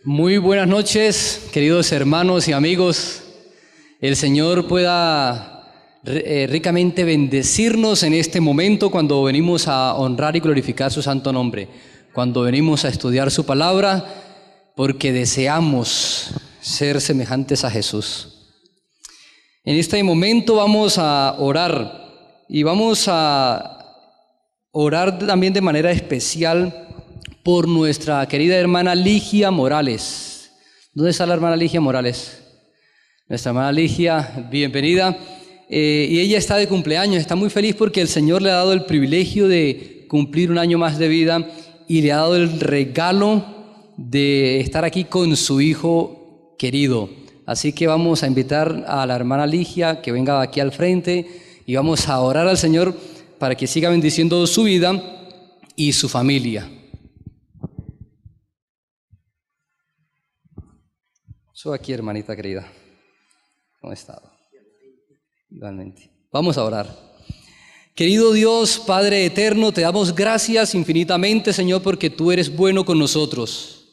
Muy buenas noches, queridos hermanos y amigos. El Señor pueda ricamente bendecirnos en este momento cuando venimos a honrar y glorificar su santo nombre, cuando venimos a estudiar su palabra, porque deseamos ser semejantes a Jesús. En este momento vamos a orar y vamos a orar también de manera especial por nuestra querida hermana Ligia Morales. ¿Dónde está la hermana Ligia Morales? Nuestra hermana Ligia, bienvenida. Y ella está de cumpleaños, está muy feliz porque el Señor le ha dado el privilegio de cumplir un año más de vida y le ha dado el regalo de estar aquí con su hijo querido. Así que vamos a invitar a la hermana Ligia que venga aquí al frente y vamos a orar al Señor para que siga bendiciendo su vida y su familia. Soy aquí, hermanita querida. ¿Cómo has estado? Igualmente. Vamos a orar. Querido Dios, Padre eterno, te damos gracias infinitamente, Señor, porque tú eres bueno con nosotros.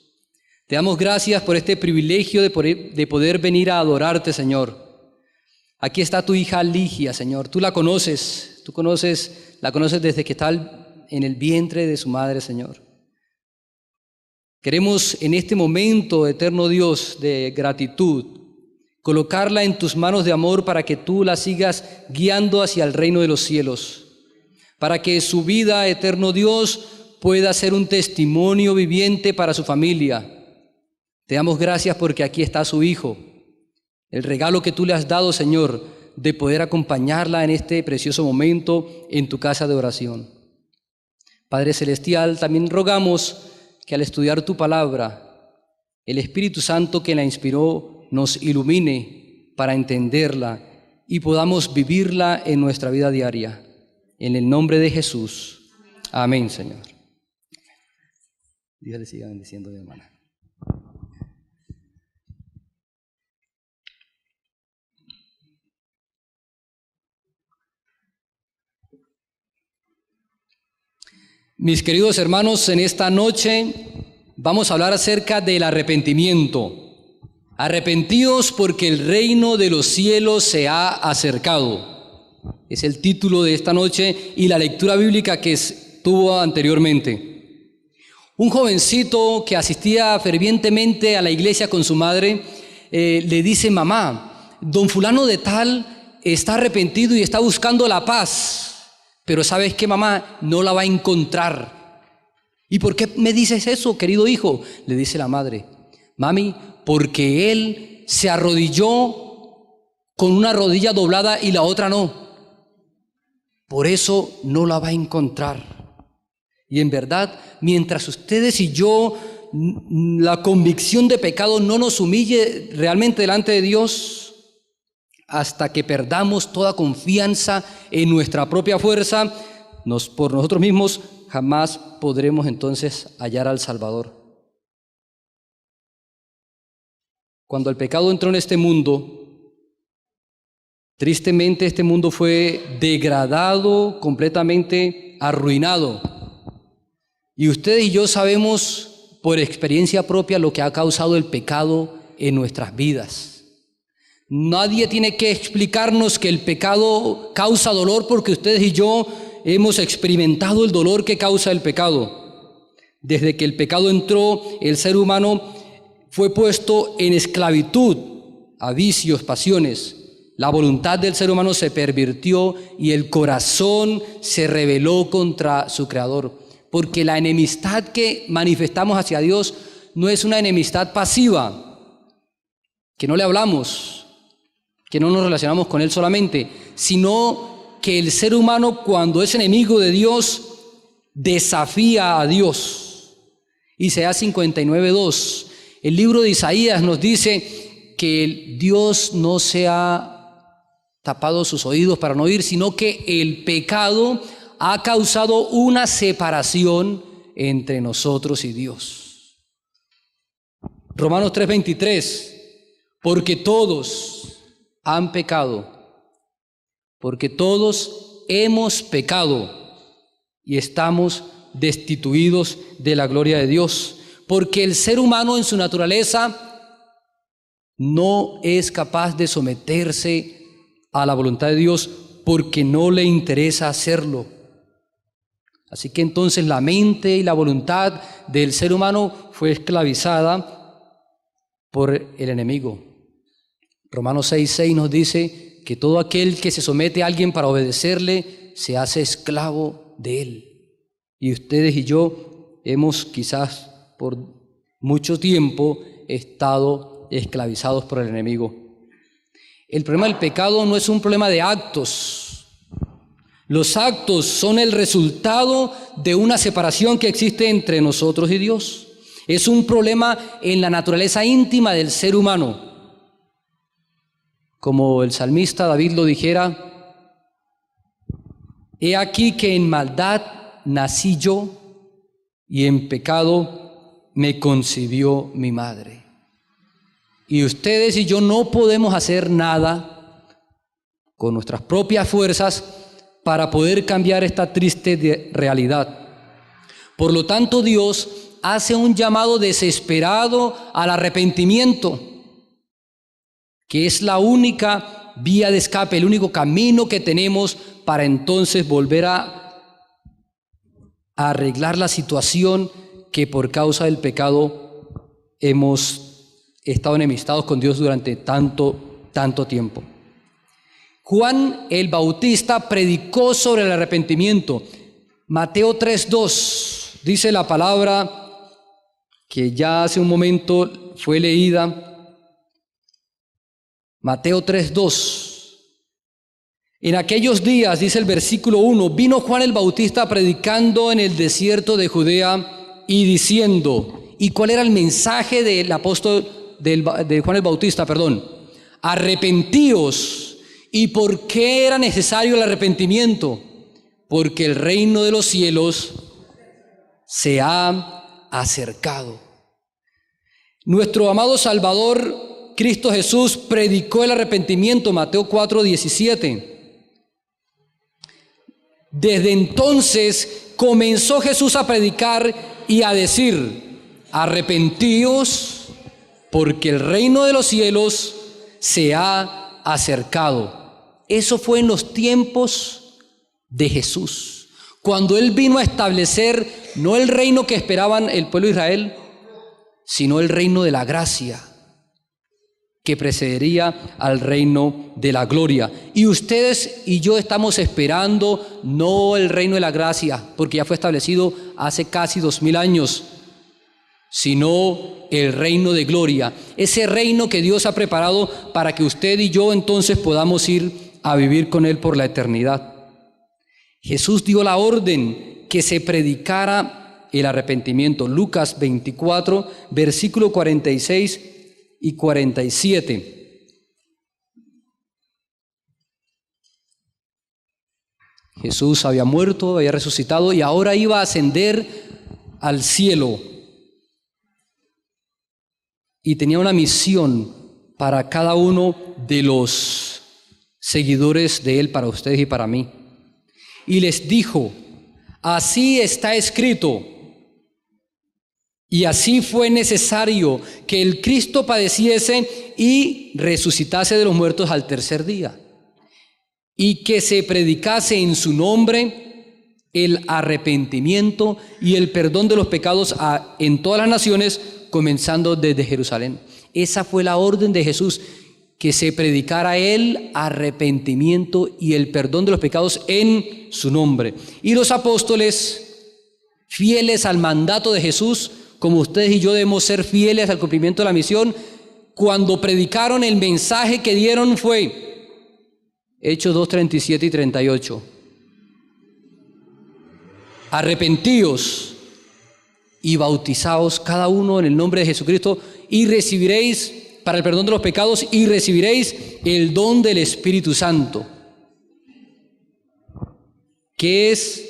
Te damos gracias por este privilegio de poder venir a adorarte, Señor. Aquí está tu hija Ligia, Señor. Tú la conoces, la conoces desde que está en el vientre de su madre, Señor. Queremos en este momento, eterno Dios, de gratitud, colocarla en tus manos de amor para que tú la sigas guiando hacia el reino de los cielos, para que su vida, eterno Dios, pueda ser un testimonio viviente para su familia. Te damos gracias porque aquí está su hijo, el regalo que tú le has dado, Señor, de poder acompañarla en este precioso momento en tu casa de oración. Padre Celestial, también rogamos que al estudiar tu palabra, el Espíritu Santo que la inspiró nos ilumine para entenderla y podamos vivirla en nuestra vida diaria. En el nombre de Jesús. Amén, Señor. Dios le siga bendiciendo, mi hermana. Mis queridos hermanos, en esta noche vamos a hablar acerca del arrepentimiento. Arrepentidos porque el reino de los cielos se ha acercado. Es el título de esta noche y la lectura bíblica que tuvo anteriormente. Un jovencito que asistía fervientemente a la iglesia con su madre le dice: mamá, don fulano de tal está arrepentido y está buscando la paz. Pero ¿sabes qué, mamá? No la va a encontrar. ¿Y por qué me dices eso, querido hijo? Le dice la madre. Mami, porque él se arrodilló con una rodilla doblada y la otra no. Por eso no la va a encontrar. Y en verdad, mientras ustedes y yo, la convicción de pecado no nos humille realmente delante de Dios, hasta que perdamos toda confianza en nuestra propia fuerza, por nosotros mismos, jamás podremos entonces hallar al Salvador. Cuando el pecado entró en este mundo, tristemente este mundo fue degradado, completamente arruinado. Y ustedes y yo sabemos por experiencia propia lo que ha causado el pecado en nuestras vidas. Nadie tiene que explicarnos que el pecado causa dolor porque ustedes y yo hemos experimentado el dolor que causa el pecado. Desde que el pecado entró, el ser humano fue puesto en esclavitud a vicios, pasiones. La voluntad del ser humano se pervirtió y el corazón se rebeló contra su Creador. Porque la enemistad que manifestamos hacia Dios no es una enemistad pasiva, que no le hablamos, que no nos relacionamos con Él solamente, sino que el ser humano, cuando es enemigo de Dios, desafía a Dios. Isaías 59:2. El libro de Isaías nos dice que Dios no se ha tapado sus oídos para no oír, sino que el pecado ha causado una separación entre nosotros y Dios. Romanos 3:23. Porque todos han pecado, porque todos hemos pecado y estamos destituidos de la gloria de Dios, porque el ser humano en su naturaleza no es capaz de someterse a la voluntad de Dios porque no le interesa hacerlo. Así que entonces la mente y la voluntad del ser humano fue esclavizada por el enemigo. Romanos 6:6 nos dice que todo aquel que se somete a alguien para obedecerle se hace esclavo de él. Y ustedes y yo hemos quizás por mucho tiempo estado esclavizados por el enemigo. El problema del pecado no es un problema de actos. Los actos son el resultado de una separación que existe entre nosotros y Dios. Es un problema en la naturaleza íntima del ser humano. Como el salmista David lo dijera: he aquí que en maldad nací yo y en pecado me concibió mi madre. Y ustedes y yo no podemos hacer nada con nuestras propias fuerzas para poder cambiar esta triste realidad. Por lo tanto, Dios hace un llamado desesperado al arrepentimiento, que es la única vía de escape, el único camino que tenemos para entonces volver a arreglar la situación que por causa del pecado hemos estado enemistados con Dios durante tanto tiempo. Juan el Bautista predicó sobre el arrepentimiento. Mateo 3:2 dice la palabra que ya hace un momento fue leída. Mateo 3:2. En aquellos días, dice el versículo 1, vino Juan el Bautista predicando en el desierto de Judea y diciendo, ¿y cuál era el mensaje del apóstol de Juan el Bautista? Arrepentíos. ¿Y por qué era necesario el arrepentimiento? Porque el reino de los cielos se ha acercado. Nuestro amado Salvador, Cristo Jesús, predicó el arrepentimiento, Mateo 4:17. Desde entonces comenzó Jesús a predicar y a decir, arrepentíos, porque el reino de los cielos se ha acercado. Eso fue en los tiempos de Jesús, cuando Él vino a establecer no el reino que esperaban el pueblo de Israel, sino el reino de la gracia, que precedería al reino de la gloria. Y ustedes y yo estamos esperando no el reino de la gracia, porque ya fue establecido hace casi 2000 años, sino el reino de gloria, ese reino que Dios ha preparado para que usted y yo entonces podamos ir a vivir con Él por la eternidad. Jesús dio la orden que se predicara el arrepentimiento. Lucas 24, versículo 46 y 47. Jesús había muerto, había resucitado y ahora iba a ascender al cielo. Y tenía una misión para cada uno de los seguidores de Él, para ustedes y para mí. Y les dijo, así está escrito, y así fue necesario que el Cristo padeciese y resucitase de los muertos al tercer día, y que se predicase en su nombre el arrepentimiento y el perdón de los pecados en todas las naciones, comenzando desde Jerusalén. Esa fue la orden de Jesús, que se predicara el arrepentimiento y el perdón de los pecados en su nombre. Y los apóstoles, fieles al mandato de Jesús, como ustedes y yo debemos ser fieles al cumplimiento de la misión, cuando predicaron, el mensaje que dieron fue Hechos 2:37 y 38. Arrepentíos y bautizaos cada uno en el nombre de Jesucristo y recibiréis para el perdón de los pecados y recibiréis el don del Espíritu Santo. ¿Qué es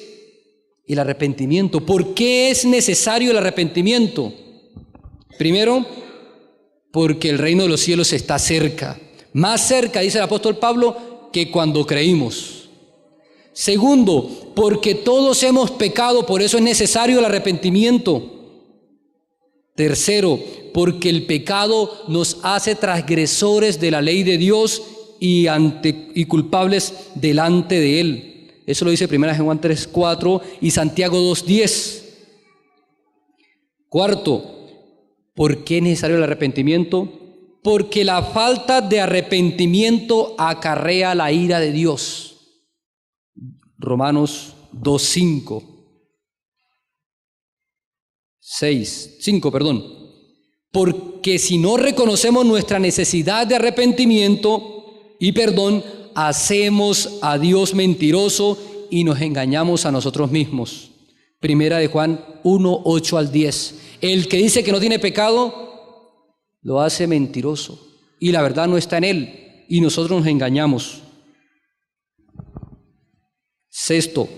el arrepentimiento? ¿Por qué es necesario el arrepentimiento? Primero, porque el reino de los cielos está cerca. Más cerca, dice el apóstol Pablo, que cuando creímos. Segundo, porque todos hemos pecado, por eso es necesario el arrepentimiento. Tercero, porque el pecado nos hace transgresores de la ley de Dios y culpables delante de Él. Eso lo dice 1 Juan 3:4 y Santiago 2:10. Cuarto, ¿por qué es necesario el arrepentimiento? Porque la falta de arrepentimiento acarrea la ira de Dios. Romanos 2:5. 5, porque si no reconocemos nuestra necesidad de arrepentimiento y perdón, hacemos a Dios mentiroso y nos engañamos a nosotros mismos. Primera de Juan 1:8 al 10. El que dice que no tiene pecado, lo hace mentiroso y la verdad no está en él y nosotros nos engañamos. Sexto,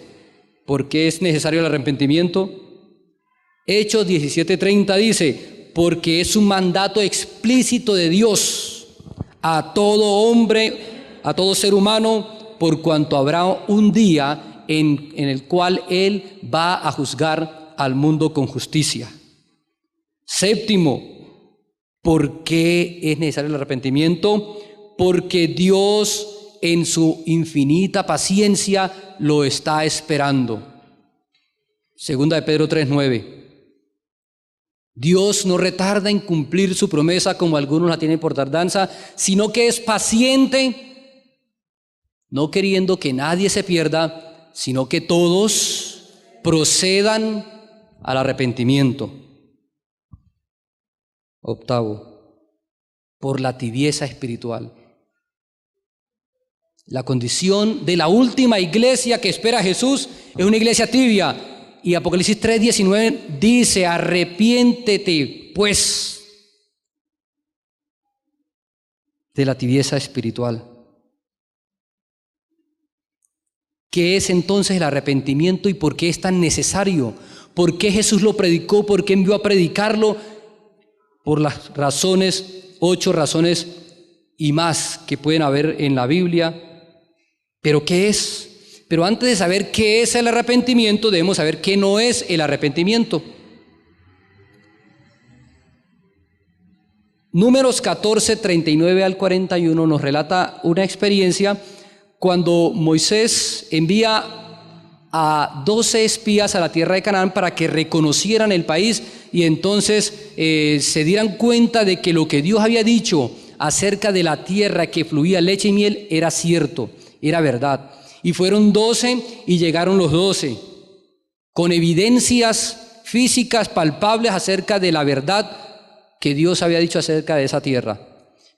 ¿por qué es necesario el arrepentimiento? Hechos 17:30 dice, porque es un mandato explícito de Dios a todo hombre, a todo ser humano, por cuanto habrá un día en el cual Él va a juzgar al mundo con justicia. Séptimo, ¿por qué es necesario el arrepentimiento? Porque Dios en su infinita paciencia lo está esperando. Segunda de Pedro 3:9. Dios no retarda en cumplir su promesa como algunos la tienen por tardanza, sino que es paciente, no queriendo que nadie se pierda, sino que todos procedan al arrepentimiento. Octavo, por la tibieza espiritual. La condición de la última iglesia que espera a Jesús es una iglesia tibia. Y Apocalipsis 3:19 dice, arrepiéntete pues de la tibieza espiritual. ¿Qué es entonces el arrepentimiento y por qué es tan necesario? ¿Por qué Jesús lo predicó? ¿Por qué envió a predicarlo? Por las razones, 8 razones y más que pueden haber en la Biblia. ¿Pero qué es? Pero antes de saber qué es el arrepentimiento, debemos saber qué no es el arrepentimiento. Números 14, 39 al 41 nos relata una experiencia cuando Moisés envía a 12 espías a la tierra de Canaán para que reconocieran el país y entonces se dieran cuenta de que lo que Dios había dicho acerca de la tierra que fluía leche y miel era cierto, era verdad. Y fueron 12 y llegaron los 12 con evidencias físicas palpables acerca de la verdad que Dios había dicho acerca de esa tierra.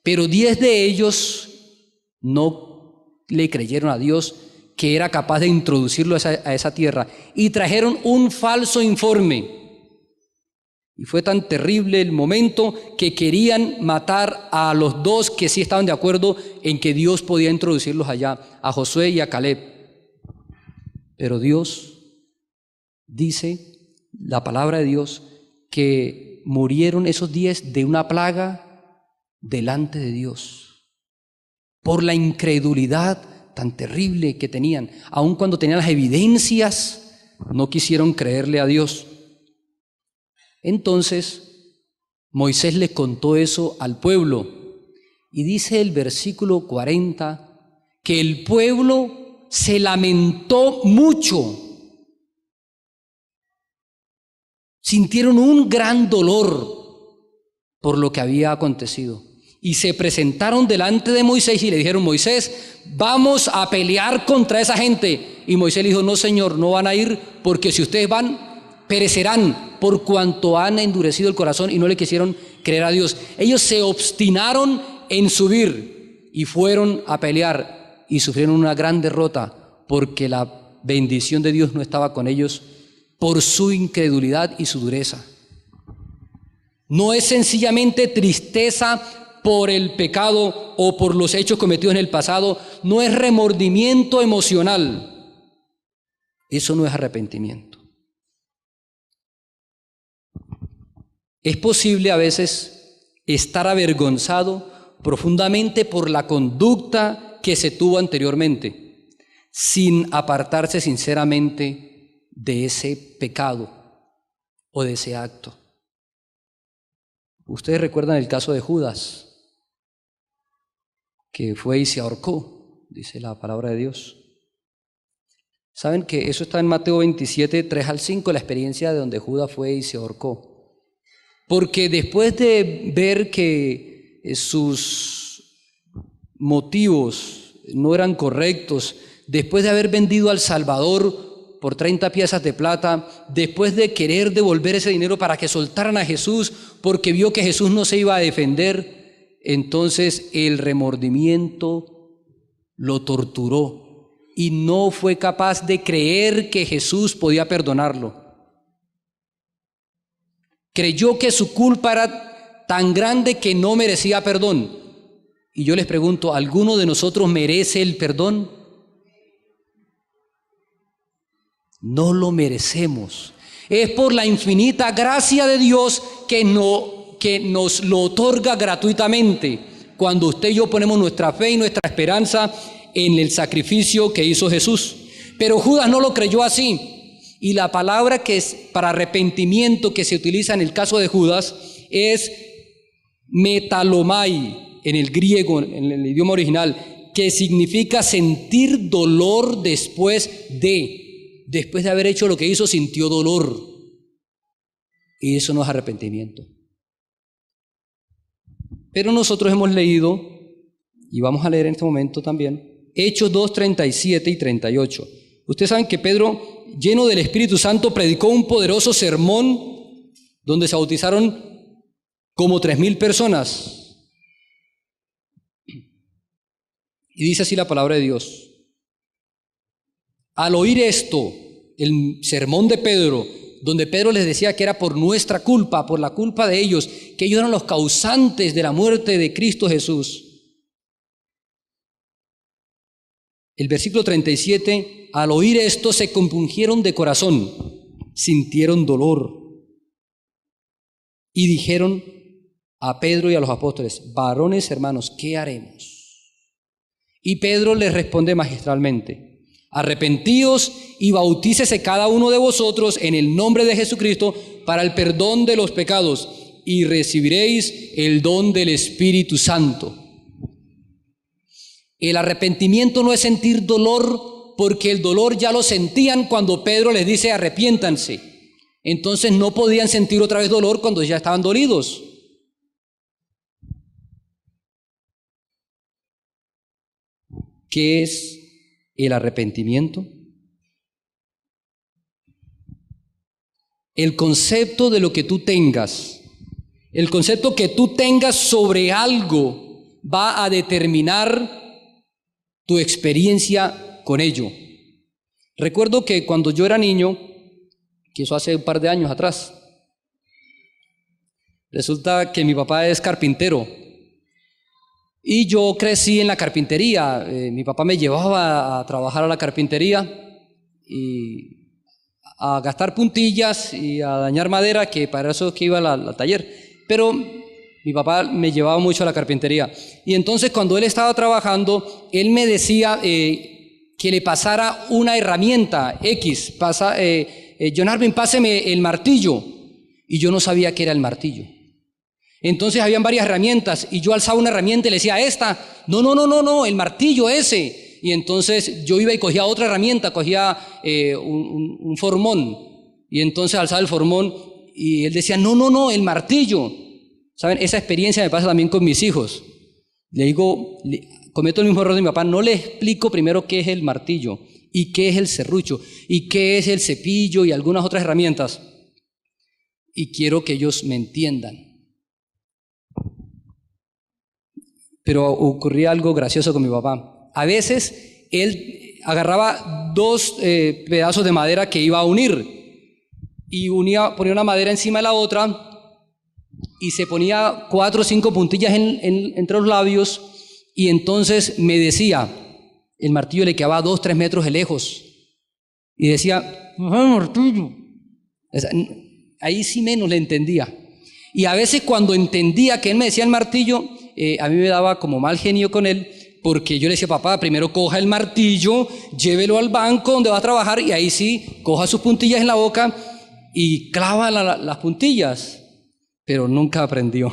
Pero 10 de ellos no le creyeron a Dios que era capaz de introducirlo a esa tierra y trajeron un falso informe. Y fue tan terrible el momento que querían matar a los 2 que sí estaban de acuerdo en que Dios podía introducirlos allá, a Josué y a Caleb. Pero Dios dice, la palabra de Dios, que murieron esos 10 de una plaga delante de Dios por la incredulidad tan terrible que tenían. Aun cuando tenían las evidencias, no quisieron creerle a Dios. Entonces Moisés le contó eso al pueblo y dice el versículo 40 que el pueblo se lamentó mucho, sintieron un gran dolor por lo que había acontecido y se presentaron delante de Moisés y le dijeron: Moisés, vamos a pelear contra esa gente. Y Moisés le dijo: no, Señor, no van a ir, porque si ustedes van, perecerán, por cuanto han endurecido el corazón y no le quisieron creer a Dios. Ellos se obstinaron en subir y fueron a pelear y sufrieron una gran derrota porque la bendición de Dios no estaba con ellos por su incredulidad y su dureza. No es sencillamente tristeza por el pecado o por los hechos cometidos en el pasado, no es remordimiento emocional, eso no es arrepentimiento. Es posible a veces estar avergonzado profundamente por la conducta que se tuvo anteriormente, sin apartarse sinceramente de ese pecado o de ese acto. Ustedes recuerdan el caso de Judas, que fue y se ahorcó, dice la palabra de Dios. Saben que eso está en Mateo 27, 3 al 5, la experiencia de donde Judas fue y se ahorcó. Porque después de ver que sus motivos no eran correctos, después de haber vendido al Salvador por 30 piezas de plata, después de querer devolver ese dinero para que soltaran a Jesús, porque vio que Jesús no se iba a defender, entonces el remordimiento lo torturó y no fue capaz de creer que Jesús podía perdonarlo. Creyó que su culpa era tan grande que no merecía perdón. Y yo les pregunto, ¿alguno de nosotros merece el perdón? No lo merecemos. Es por la infinita gracia de Dios que nos lo otorga gratuitamente cuando usted y yo ponemos nuestra fe y nuestra esperanza en el sacrificio que hizo Jesús. Pero Judas no lo creyó así. Y la palabra que es para arrepentimiento que se utiliza en el caso de Judas es metalomai en el griego, en el idioma original, que significa sentir dolor después de haber hecho lo que hizo, sintió dolor. Y eso no es arrepentimiento. Pero nosotros hemos leído, y vamos a leer en este momento también, Hechos 2, 37 y 38. Ustedes saben que Pedro, lleno del Espíritu Santo, predicó un poderoso sermón donde se bautizaron como 3,000 personas. Y dice así la palabra de Dios. Al oír esto, el sermón de Pedro, donde Pedro les decía que era por nuestra culpa, por la culpa de ellos, que ellos eran los causantes de la muerte de Cristo Jesús. El versículo 37, al oír esto se compungieron de corazón, sintieron dolor y dijeron a Pedro y a los apóstoles, varones hermanos, ¿qué haremos? Y Pedro les responde magistralmente, arrepentíos y bautícese cada uno de vosotros en el nombre de Jesucristo para el perdón de los pecados y recibiréis el don del Espíritu Santo. El arrepentimiento no es sentir dolor, porque el dolor ya lo sentían cuando Pedro les dice arrepiéntanse. Entonces no podían sentir otra vez dolor cuando ya estaban dolidos. ¿Qué es el arrepentimiento? El concepto de lo que tú tengas, el concepto que tú tengas sobre algo va a determinar tu experiencia con ello. Recuerdo que cuando yo era niño, que eso hace un par de años atrás, resulta que mi papá es carpintero y yo crecí en la carpintería. Mi papá me llevaba a trabajar a la carpintería y a gastar puntillas y a dañar madera, que para eso es que iba al taller. Pero mi papá me llevaba mucho a la carpintería. Y entonces cuando él estaba trabajando, él me decía que le pasara una herramienta X. John Arvin, páseme el martillo. Y yo no sabía qué era el martillo. Entonces habían varias herramientas y yo alzaba una herramienta y le decía, esta, no, el martillo ese. Y entonces yo iba y cogía otra herramienta, cogía un formón. Y entonces alzaba el formón y él decía, no, el martillo. ¿Saben? Esa experiencia me pasa también con mis hijos. Le digo, cometo el mismo error de mi papá, no le explico primero qué es el martillo y qué es el serrucho y qué es el cepillo y algunas otras herramientas. Y quiero que ellos me entiendan. Pero ocurría algo gracioso con mi papá. A veces él agarraba 2 pedazos de madera que iba a unir y ponía una madera encima de la otra y se ponía 4 o 5 puntillas entre los labios y entonces me decía, el martillo le quedaba 2 o 3 metros de lejos y decía, martillo. Ahí sí menos le entendía. Y a veces cuando entendía que él me decía el martillo, a mí me daba como mal genio con él, porque yo le decía, papá, primero coja el martillo, llévelo al banco donde va a trabajar y ahí sí, coja sus puntillas en la boca y clava las puntillas. pero nunca aprendió.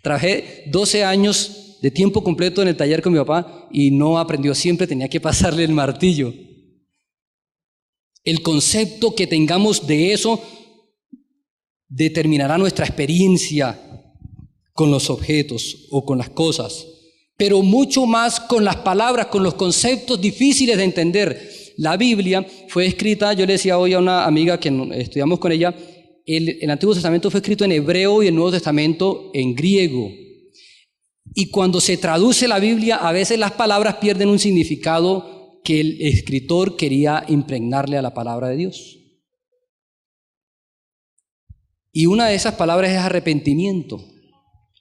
Trabajé 12 años de tiempo completo en el taller con mi papá y no aprendió, siempre tenía que pasarle el martillo. El concepto que tengamos de eso determinará nuestra experiencia con los objetos o con las cosas, pero mucho más con las palabras, con los conceptos difíciles de entender. La Biblia fue escrita, yo le decía hoy a una amiga que estudiamos con ella, el Antiguo Testamento fue escrito en hebreo y el Nuevo Testamento en griego. Y cuando se traduce la Biblia, a veces las palabras pierden un significado que el escritor quería impregnarle a la palabra de Dios. Y una de esas palabras es arrepentimiento.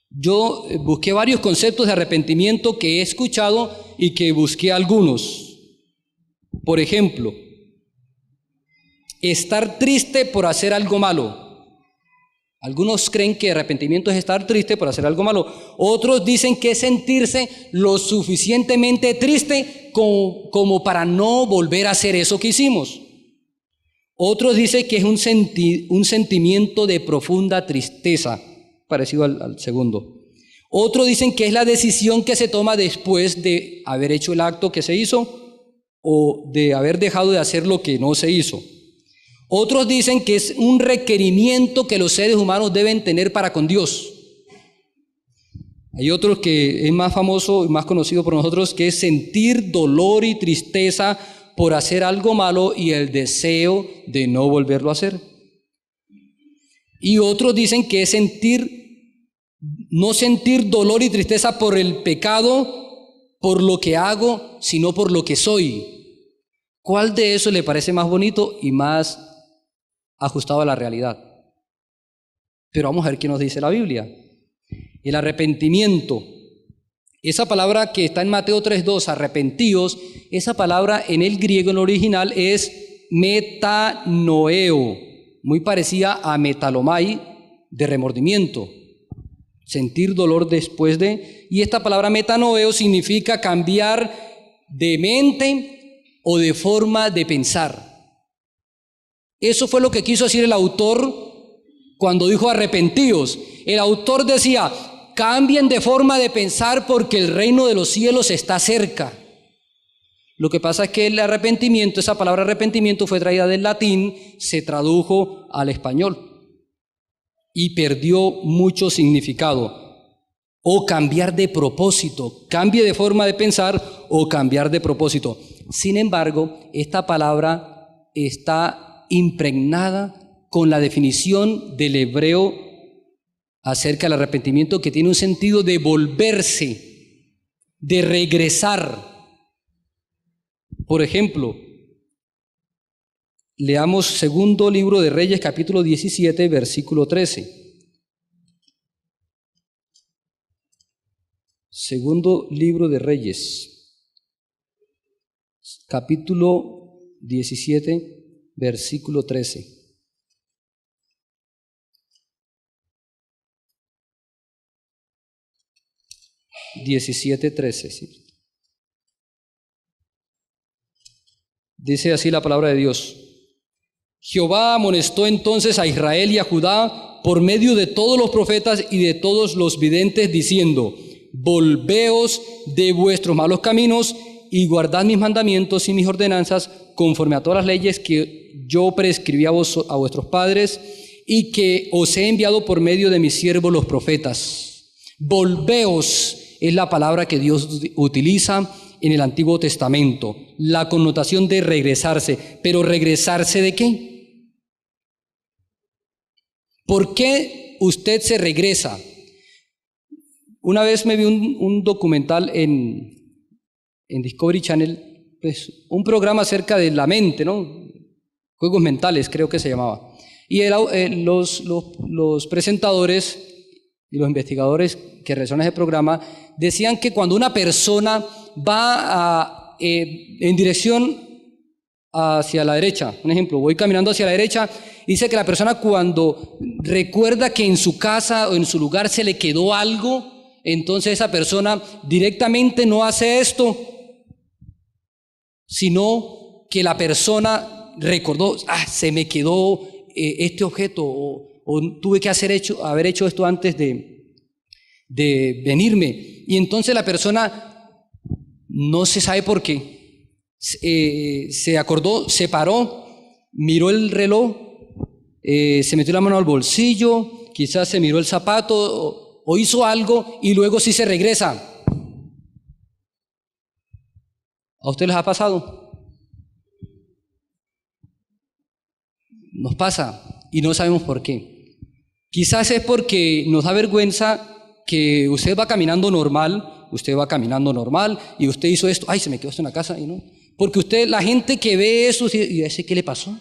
Yo busqué varios conceptos de arrepentimiento que he escuchado y que busqué algunos. Por ejemplo, estar triste por hacer algo malo. Algunos creen que arrepentimiento es estar triste por hacer algo malo. Otros dicen que es sentirse lo suficientemente triste como para no volver a hacer eso que hicimos. Otros dicen que es un sentimiento de profunda tristeza, parecido al segundo. Otros dicen que es la decisión que se toma después de haber hecho el acto que se hizo o de haber dejado de hacer lo que no se hizo. Otros dicen que es un requerimiento que los seres humanos deben tener para con Dios. Hay otro que es más famoso y más conocido por nosotros, que es sentir dolor y tristeza por hacer algo malo y el deseo de no volverlo a hacer. Y otros dicen que es no sentir dolor y tristeza por el pecado, por lo que hago, sino por lo que soy. ¿Cuál de eso le parece más bonito y más ajustado a la realidad? Pero vamos a ver qué nos dice la Biblia. El arrepentimiento, esa palabra que está en Mateo 3:2, arrepentíos, esa palabra en el griego, en el original, es metanoeo, muy parecida a metalomai, de remordimiento, sentir dolor después de, y esta palabra metanoeo significa cambiar de mente o de forma de pensar. Eso fue lo que quiso decir el autor cuando dijo arrepentíos. El autor decía, cambien de forma de pensar porque el reino de los cielos está cerca. Lo que pasa es que el arrepentimiento, esa palabra arrepentimiento fue traída del latín, se tradujo al español y perdió mucho significado. O cambiar de propósito, cambie de forma de pensar o cambiar de propósito. Sin embargo, esta palabra está impregnada con la definición del hebreo acerca del arrepentimiento, que tiene un sentido de volverse, de regresar. Por ejemplo, leamos segundo libro de Reyes, capítulo 17, versículo 13. Segundo libro de Reyes, capítulo 17, versículo 13. 17:13, ¿sí? Dice así la palabra de Dios. Jehová amonestó entonces a Israel y a Judá por medio de todos los profetas y de todos los videntes, diciendo: volveos de vuestros malos caminos y guardad mis mandamientos y mis ordenanzas conforme a todas las leyes que yo prescribí a vuestros padres y que os he enviado por medio de mis siervos los profetas. Volveos es la palabra que Dios utiliza en el Antiguo Testamento, la connotación de regresarse. ¿Pero regresarse de qué? ¿Por qué usted se regresa? Una vez me vi un documental en Discovery Channel, pues, un programa acerca de la mente, ¿no? Juegos mentales, creo que se llamaba. Y los presentadores y los investigadores que realizaron ese programa decían que cuando una persona va en dirección hacia la derecha, un ejemplo, voy caminando hacia la derecha, dice que la persona cuando recuerda que en su casa o en su lugar se le quedó algo, entonces esa persona directamente no hace esto, sino que la persona recordó, se me quedó este objeto o o tuve que haber hecho esto antes de venirme. Y entonces la persona no se sabe por qué. Se acordó, se paró, miró el reloj, se metió la mano al bolsillo, quizás se miró el zapato o hizo algo y luego sí se regresa. ¿A ustedes les ha pasado? Nos pasa y no sabemos por qué. Quizás es porque nos da vergüenza que usted va caminando normal y usted hizo esto, ay, se me quedó esto en la casa y no. Porque la gente que ve eso, ¿y a ese qué le pasó?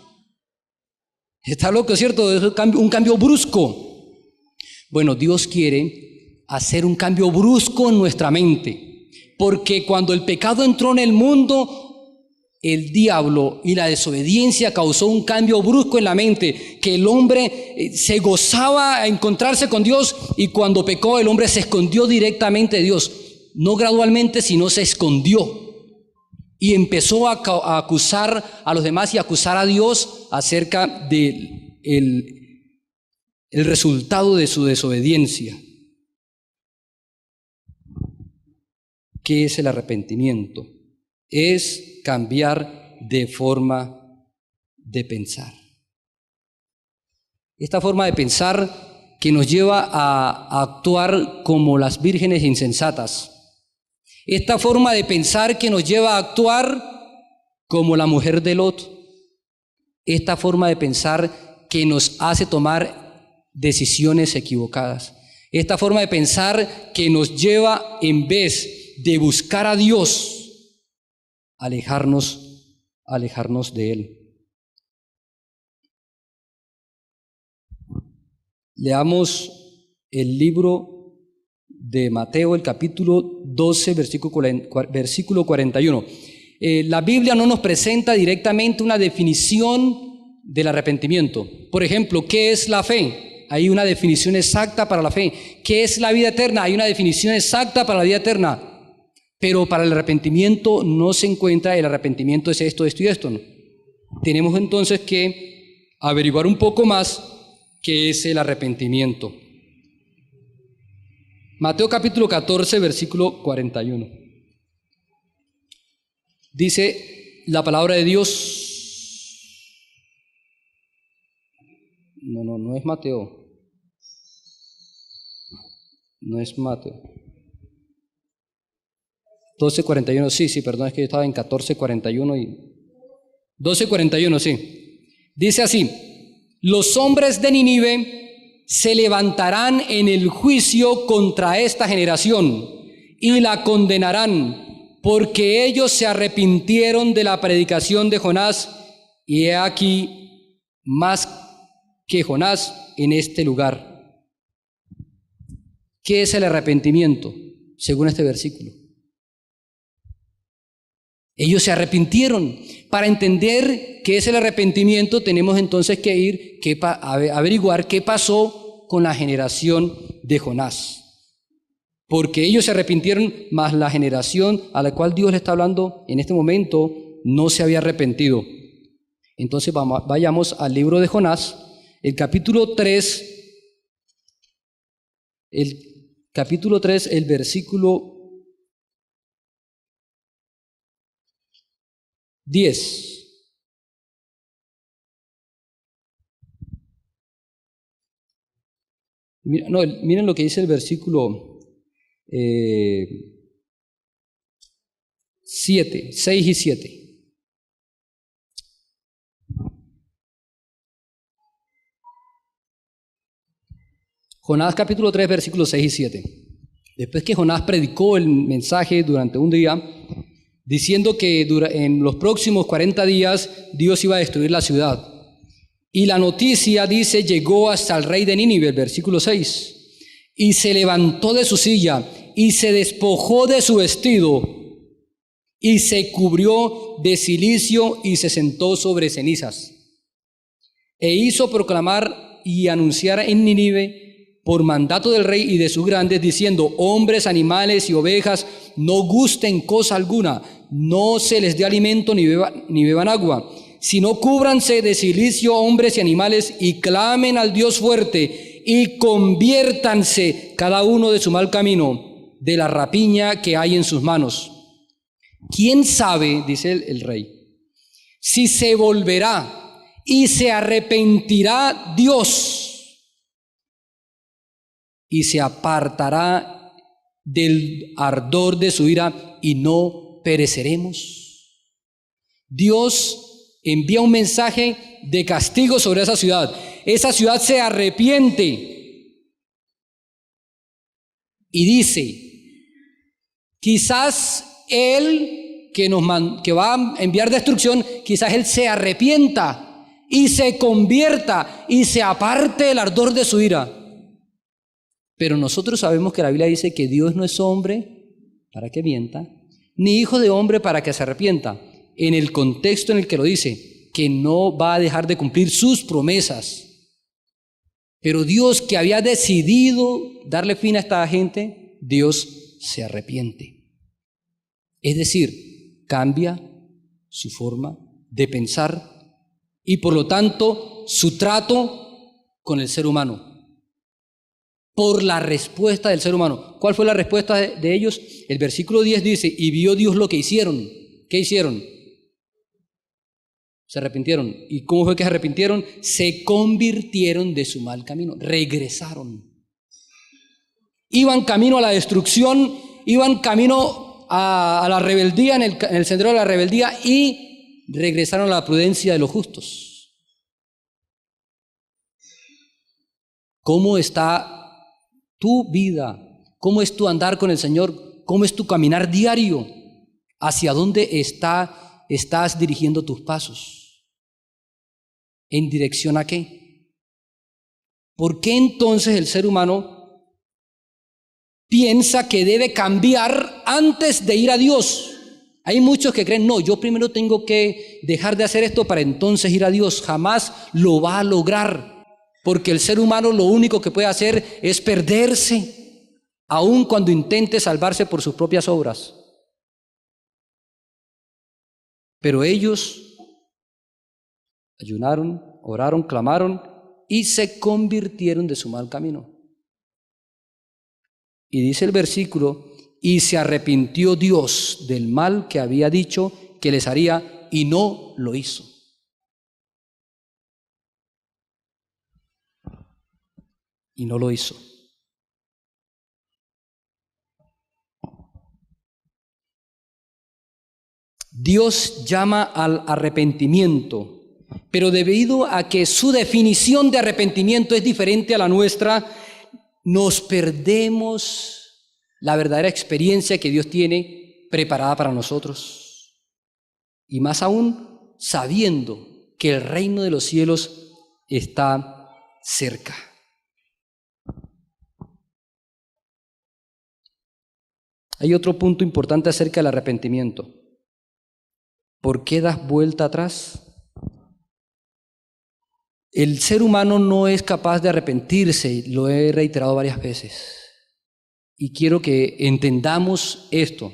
Está loco, ¿cierto? Es un cambio brusco. Bueno, Dios quiere hacer un cambio brusco en nuestra mente. Porque cuando el pecado entró en el mundo, el diablo y la desobediencia causó un cambio brusco en la mente, que el hombre se gozaba a encontrarse con Dios y cuando pecó el hombre se escondió directamente de Dios, no gradualmente, sino se escondió y empezó a acusar a los demás y a acusar a Dios acerca del el resultado de su desobediencia. ¿Qué es el arrepentimiento? Es cambiar de forma de pensar. Esta forma de pensar que nos lleva a actuar como las vírgenes insensatas. Esta forma de pensar que nos lleva a actuar como la mujer de Lot. Esta forma de pensar que nos hace tomar decisiones equivocadas. Esta forma de pensar que nos lleva, en vez de buscar a Dios, alejarnos de Él. Leamos el libro de Mateo, el capítulo 12, versículo 41. La Biblia no nos presenta directamente una definición del arrepentimiento. Por ejemplo, ¿qué es la fe? Hay una definición exacta para la fe. ¿Qué es la vida eterna? Hay una definición exacta para la vida eterna. Pero para el arrepentimiento no se encuentra el arrepentimiento es esto, esto y esto, ¿no? Tenemos entonces que averiguar un poco más qué es el arrepentimiento. Mateo capítulo 14, versículo 41. Dice la palabra de Dios. No es Mateo. No es Mateo. 12:41, sí, perdón, es que yo estaba en 14:41 y 12:41, sí. Dice así: los hombres de Nínive se levantarán en el juicio contra esta generación y la condenarán, porque ellos se arrepintieron de la predicación de Jonás, y he aquí más que Jonás en este lugar. ¿Qué es el arrepentimiento, según este versículo? Ellos se arrepintieron. Para entender qué es el arrepentimiento, tenemos entonces que ir a averiguar qué pasó con la generación de Jonás. Porque ellos se arrepintieron, mas la generación a la cual Dios le está hablando en este momento no se había arrepentido. Entonces vayamos al libro de Jonás, el capítulo 3, el versículo 10. Miren lo que dice el versículo 6 y 7. Jonás capítulo 3, versículos 6 y 7. Después que Jonás predicó el mensaje durante un día, diciendo que en los próximos 40 días Dios iba a destruir la ciudad. Y la noticia, dice, llegó hasta el rey de Nínive, el versículo 6. Y se levantó de su silla y se despojó de su vestido y se cubrió de cilicio y se sentó sobre cenizas. E hizo proclamar y anunciar en Nínive por mandato del rey y de sus grandes, diciendo: hombres, animales y ovejas, no gusten cosa alguna, no se les dé alimento ni beban agua, sino cúbranse de cilicio hombres y animales y clamen al Dios fuerte y conviértanse cada uno de su mal camino, de la rapiña que hay en sus manos. ¿Quién sabe, dice el rey, si se volverá y se arrepentirá Dios y se apartará del ardor de su ira y no pereceremos? Dios envía un mensaje de castigo sobre esa ciudad. Esa ciudad se arrepiente y dice, quizás Él que va a enviar destrucción, quizás Él se arrepienta y se convierta y se aparte del ardor de su ira. Pero nosotros sabemos que la Biblia dice que Dios no es hombre para que mienta, ni hijo de hombre para que se arrepienta. En el contexto en el que lo dice, que no va a dejar de cumplir sus promesas. Pero Dios, que había decidido darle fin a esta gente, Dios se arrepiente. Es decir, cambia su forma de pensar y por lo tanto su trato con el ser humano. Por la respuesta del ser humano. ¿Cuál fue la respuesta de ellos? El versículo 10 dice, y vio Dios lo que hicieron. ¿Qué hicieron? Se arrepintieron. ¿Y cómo fue que se arrepintieron? Se convirtieron de su mal camino, regresaron. Iban camino a la destrucción, iban camino a la rebeldía, en el sendero de la rebeldía, y regresaron a la prudencia de los justos. ¿Cómo está tu vida? ¿Cómo es tu andar con el Señor? ¿Cómo es tu caminar diario? ¿Hacia dónde estás dirigiendo tus pasos? ¿En dirección a qué? ¿Por qué entonces el ser humano piensa que debe cambiar antes de ir a Dios? Hay muchos que creen, no, yo primero tengo que dejar de hacer esto para entonces ir a Dios. Jamás lo va a lograr, porque el ser humano lo único que puede hacer es perderse, aun cuando intente salvarse por sus propias obras. Pero ellos ayunaron, oraron, clamaron y se convirtieron de su mal camino. Y dice el versículo, y se arrepintió Dios del mal que había dicho que les haría y no lo hizo. Y no lo hizo. Dios llama al arrepentimiento, pero debido a que su definición de arrepentimiento es diferente a la nuestra, nos perdemos la verdadera experiencia que Dios tiene preparada para nosotros. Y más aún, sabiendo que el reino de los cielos está cerca. Hay otro punto importante acerca del arrepentimiento. ¿Por qué das vuelta atrás? El ser humano no es capaz de arrepentirse, lo he reiterado varias veces. Y quiero que entendamos esto.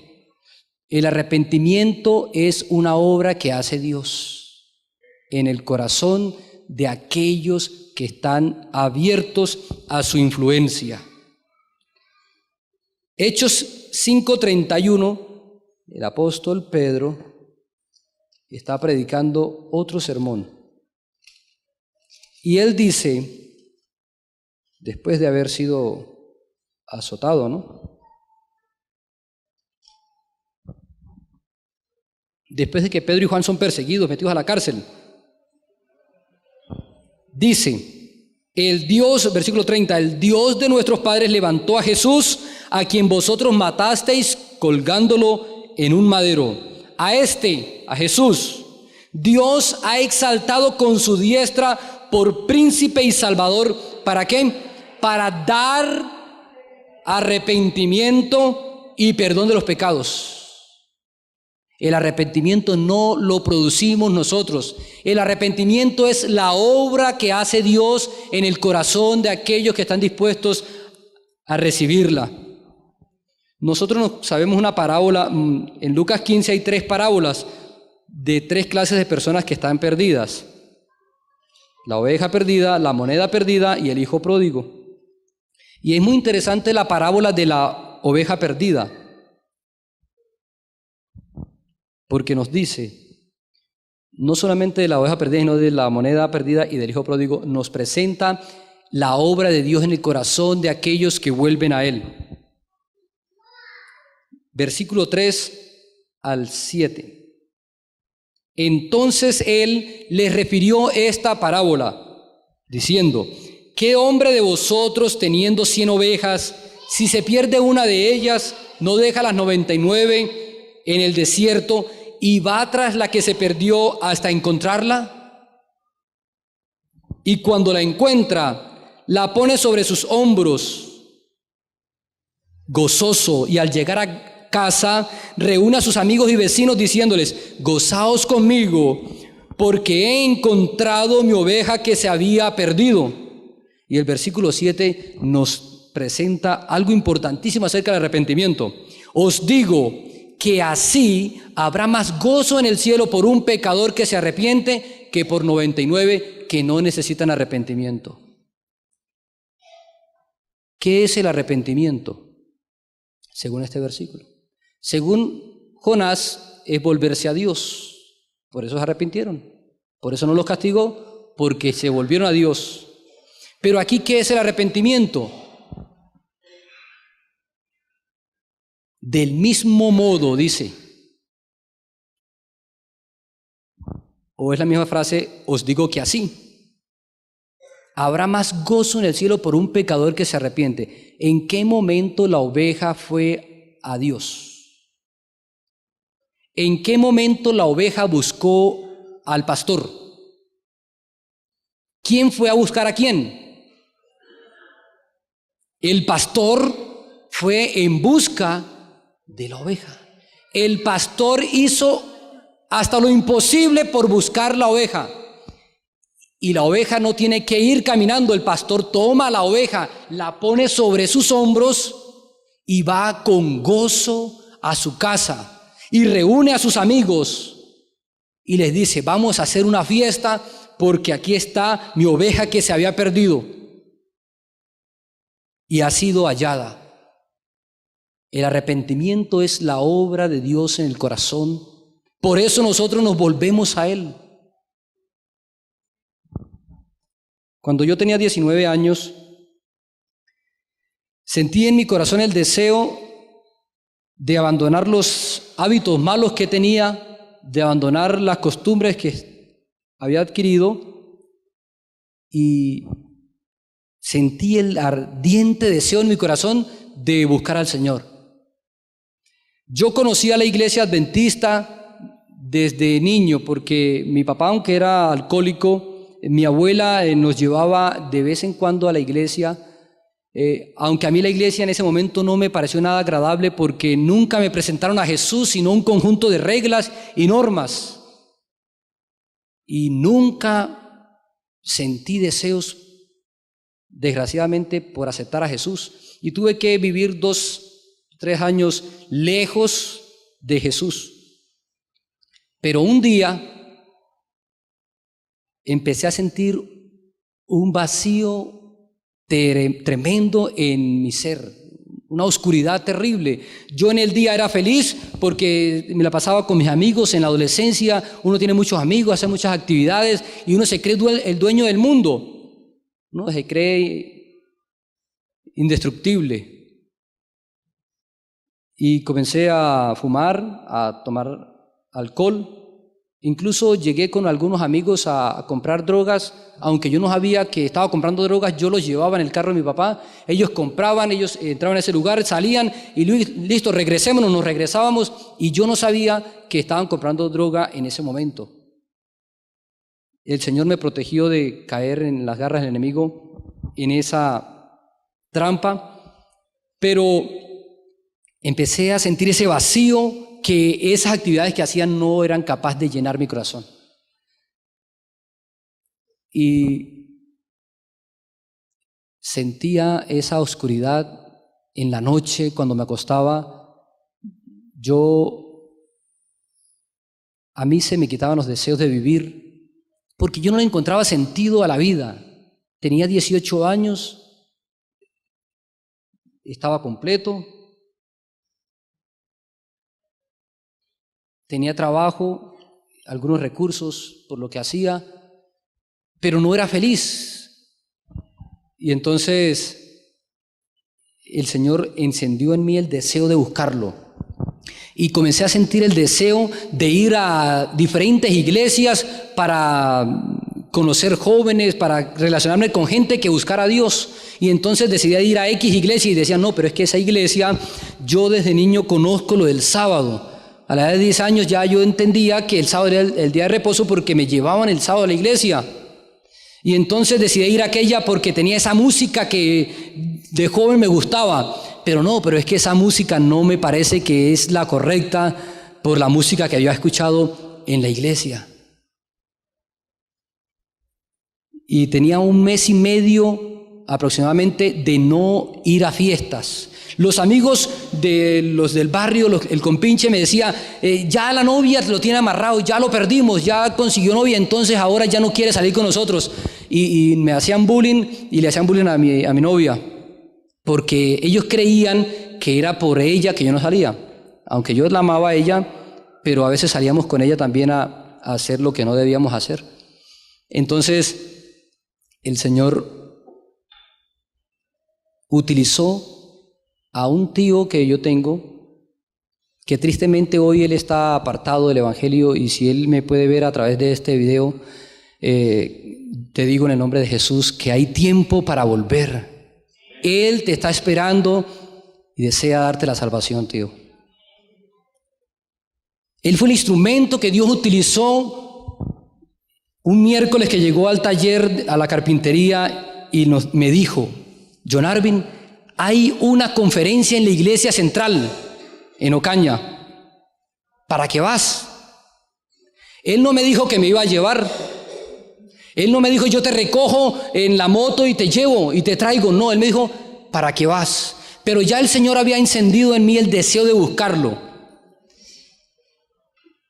El arrepentimiento es una obra que hace Dios en el corazón de aquellos que están abiertos a su influencia. Hechos 5:31, el apóstol Pedro está predicando otro sermón. Y él dice, después de haber sido azotado, ¿no? Después de que Pedro y Juan son perseguidos, metidos a la cárcel, dice, el Dios, versículo 30, el Dios de nuestros padres levantó a Jesús, a quien vosotros matasteis colgándolo en un madero. A Jesús, Dios ha exaltado con su diestra por príncipe y salvador. ¿Para qué? Para dar arrepentimiento y perdón de los pecados. El arrepentimiento no lo producimos nosotros. El arrepentimiento es la obra que hace Dios en el corazón de aquellos que están dispuestos a recibirla. Nosotros sabemos una parábola, en Lucas 15 hay 3 parábolas de tres clases de personas que están perdidas: la oveja perdida, la moneda perdida y el hijo pródigo. Y es muy interesante la parábola de la oveja perdida, porque nos dice, no solamente de la oveja perdida, sino de la moneda perdida y del hijo pródigo, nos presenta la obra de Dios en el corazón de aquellos que vuelven a Él. Versículo 3 al 7. Entonces Él les refirió esta parábola, diciendo: ¿qué hombre de vosotros, teniendo 100 ovejas, si se pierde una de ellas, no deja las 99 en el desierto y va tras la que se perdió hasta encontrarla? Y cuando la encuentra, la pone sobre sus hombros, gozoso, y al llegar a casa, reúne a sus amigos y vecinos diciéndoles: gozaos conmigo, porque he encontrado mi oveja que se había perdido. Y el versículo 7 nos presenta algo importantísimo acerca del arrepentimiento. Os digo que así habrá más gozo en el cielo por un pecador que se arrepiente que por 99 que no necesitan arrepentimiento. ¿Qué es el arrepentimiento? Según este versículo. Según Jonás, es volverse a Dios. Por eso se arrepintieron. Por eso no los castigó, porque se volvieron a Dios. Pero aquí, ¿qué es el arrepentimiento? Del mismo modo, dice, o es la misma frase, os digo que así habrá más gozo en el cielo por un pecador que se arrepiente. ¿En qué momento la oveja fue a Dios? ¿En qué momento la oveja buscó al pastor? ¿Quién fue a buscar a quién? El pastor fue en busca de la oveja. El pastor hizo hasta lo imposible por buscar la oveja. Y la oveja no tiene que ir caminando. El pastor toma a la oveja, la pone sobre sus hombros y va con gozo a su casa. Y reúne a sus amigos y les dice: vamos a hacer una fiesta porque aquí está mi oveja que se había perdido y ha sido hallada. El arrepentimiento es la obra de Dios en el corazón. Por eso nosotros nos volvemos a Él. Cuando yo tenía 19 años, sentí en mi corazón el deseo de abandonar los hábitos malos que tenía, de abandonar las costumbres que había adquirido, y sentí el ardiente deseo en mi corazón de buscar al Señor. Yo conocí a la iglesia adventista desde niño porque mi papá, aunque era alcohólico, mi abuela nos llevaba de vez en cuando a la iglesia. Aunque a mí la iglesia en ese momento no me pareció nada agradable porque nunca me presentaron a Jesús, sino un conjunto de reglas y normas. Y nunca sentí deseos, desgraciadamente, por aceptar a Jesús. Y tuve que vivir 2-3 años lejos de Jesús. Pero un día empecé a sentir un vacío tremendo en mi ser, una oscuridad terrible. Yo en el día era feliz porque me la pasaba con mis amigos. En la adolescencia uno tiene muchos amigos, hace muchas actividades y uno se cree el dueño del mundo, ¿no? Se cree indestructible. Y comencé a fumar, a tomar alcohol. Incluso llegué con algunos amigos a comprar drogas, aunque yo no sabía que estaba comprando drogas. Yo los llevaba en el carro de mi papá, ellos compraban, ellos entraban a ese lugar, salían y listo, regresémonos, nos regresábamos, y yo no sabía que estaban comprando droga en ese momento. El Señor me protegió de caer en las garras del enemigo, en esa trampa, pero empecé a sentir ese vacío que esas actividades que hacían no eran capaces de llenar mi corazón. Y sentía esa oscuridad en la noche cuando me acostaba. Yo a mí se me quitaban los deseos de vivir, porque yo no le encontraba sentido a la vida. Tenía 18 años, estaba completo, tenía trabajo, algunos recursos por lo que hacía, pero no era feliz. Y entonces el Señor encendió en mí el deseo de buscarlo. Y comencé a sentir el deseo de ir a diferentes iglesias para conocer jóvenes, para relacionarme con gente que buscara a Dios. Y entonces decidí ir a X iglesia y decía, no, pero es que esa iglesia, yo desde niño conozco lo del sábado. A la edad de 10 años ya yo entendía que el sábado era el día de reposo porque me llevaban el sábado a la iglesia. Y entonces decidí ir a aquella porque tenía esa música que de joven me gustaba. Pero es que esa música no me parece que es la correcta por la música que había escuchado en la iglesia. Y tenía 1 mes y medio aproximadamente de no ir a fiestas. Los amigos de los del barrio, el compinche me decía, ya la novia lo tiene amarrado, ya lo perdimos, ya consiguió novia, entonces ahora ya no quiere salir con nosotros. Y me hacían bullying y le hacían bullying a mi novia, porque ellos creían que era por ella que yo no salía, aunque yo la amaba a ella, pero a veces salíamos con ella también a hacer lo que no debíamos hacer. Entonces el Señor utilizó a un tío que yo tengo, que tristemente hoy él está apartado del Evangelio, y si él me puede ver a través de este video, te digo en el nombre de Jesús que hay tiempo para volver. Él te está esperando y desea darte la salvación, tío. Él fue el instrumento que Dios utilizó un miércoles que llegó al taller, a la carpintería, y me dijo, John Arvin, hay una conferencia en la iglesia central, en Ocaña, ¿para qué vas? Él no me dijo que me iba a llevar. Él no me dijo, yo te recojo en la moto y te llevo y te traigo. No, él me dijo, ¿para qué vas? Pero ya el Señor había encendido en mí el deseo de buscarlo.